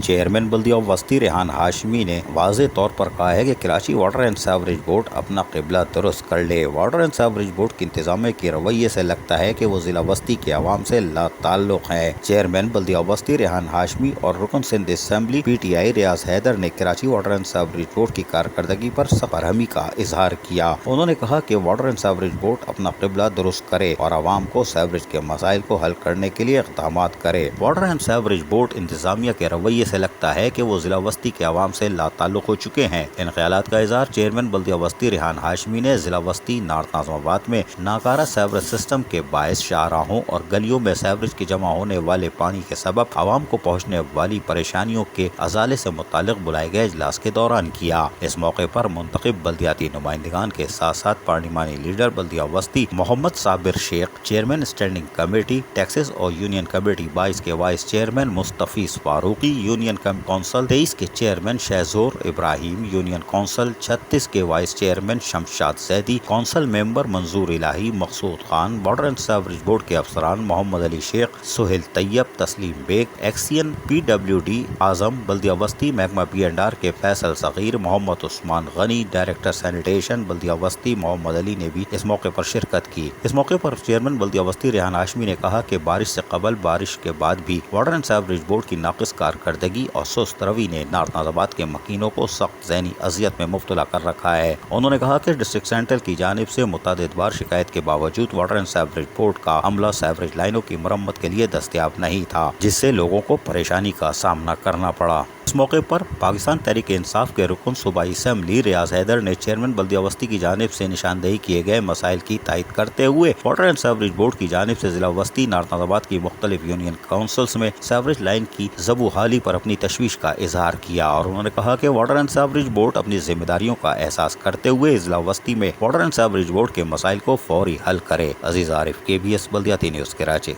Chairman بلدیہ وسطی ریحان ہاشمی نے واضح طور پر کہا ہے کہ Karachi water and sewerage board اپنا قبلہ درست کر لے۔ واٹر اینڈ سیوریج بورڈ کی انتظامیہ کے رویے سے لگتا ہے کہ وہ ضلع وسطی کے عوام سے لا تعلق ہے۔ چیئرمین بلدیہ وسطی ریحان ہاشمی اور رکن Sindh assembly P T I Riaz Haider نے Karachi water and sewerage board کی کارکردگی پر سخت برہمی کا اظہار کیا۔ انہوں نے کہا کہ واٹر اینڈ سیوریج بورڈ اپنا قبلہ درست کرے اور عوام کو سیوریج کے مسائل کو حل کرنے کے لیے اقدامات کرے۔ واٹر اینڈ سیوریج بورڈ انتظامیہ کے رویے سے لگتا ہے کہ وہ ضلع وسطی کے عوام سے لا تعلق ہو چکے ہیں۔ ان خیالات کا اظہار چیئرمین بلدیہ وسطی ریحان ہاشمی نے ضلع وسطی نارتھ ناظم آباد میں ناکارہ سیوریج سسٹم کے باعث شاہراہوں اور گلیوں میں سیوریج کے جمع ہونے والے پانی کے سبب عوام کو پہنچنے والی پریشانیوں کے ازالے سے متعلق بلائے گئے اجلاس کے دوران کیا۔ اس موقع پر منتخب بلدیاتی نمائندگان کے ساتھ ساتھ پارلیمانی لیڈر بلدیہ وسطی Muhammad Sabir Sheikh, chairman standing committee taxes اور یونین کمیٹی 22 کے vice chairman Mustafiz Farooqi, union council 23 کے chairman Shahzor Ibrahim, union council 36 کے vice chairman Shamshad Zaidi, council member Manzoor Elahi, Maqsood Khan, water and sewerage board کے افسران Muhammad Ali Sheikh, Sohail Tayyab, Tasleem Baig, XEN P W D Azam, بلدیہ وسطی محکمہ پی اینڈ آر کے فیصل صغیر، محمد عثمان غنی، ڈائریکٹر سینیٹیشن بلدیہ وسطی محمد علی نے بھی اس موقع پر شرکت کی۔ اس موقع پر چیئرمین بلدیہ وسطی ریحان ہاشمی نے کہا کہ بارش سے قبل، بارش کے بعد بھی واٹر اینڈ سیوریج بورڈ کی ناقص کارکردگی اور سست روی نے نارتھ ناظم آباد کے مکینوں کو سخت ذہنی اذیت میں مبتلا کر رکھا ہے۔ انہوں نے کہا کہ ڈسٹرکٹ سینٹر کی جانب سے متعدد بار شکایت کے باوجود واٹر اینڈ سیوریج بورڈ کا عملہ سیوریج لائنوں کی مرمت کے لیے دستیاب نہیں تھا، جس سے لوگوں کو پریشانی کا سامنا کرنا پڑا۔ اس موقع پر پاکستان تحریک انصاف کے رکن صوبائی اسمبلی ریاض حیدر نے چیئرمین بلدیہ وسطی کی جانب سے نشاندہی کیے گئے مسائل کی تائید کرتے ہوئے واٹر اینڈ سیوریج بورڈ کی جانب سے ضلع وسطی نارتھ ناظم آباد کی مختلف یونین کونسلز میں سیوریج لائن کی زب و حالی پر اپنی تشویش کا اظہار کیا، اور انہوں نے کہا کہ واٹر اینڈ سیوریج بورڈ اپنی ذمہ داریوں کا احساس کرتے ہوئے ضلع وسطی میں واٹر اینڈ سیوریج بورڈ کے مسائل کو فوری حل کرے۔ عزیز عارف، KBS بلدیاتی نیوز، کراچی۔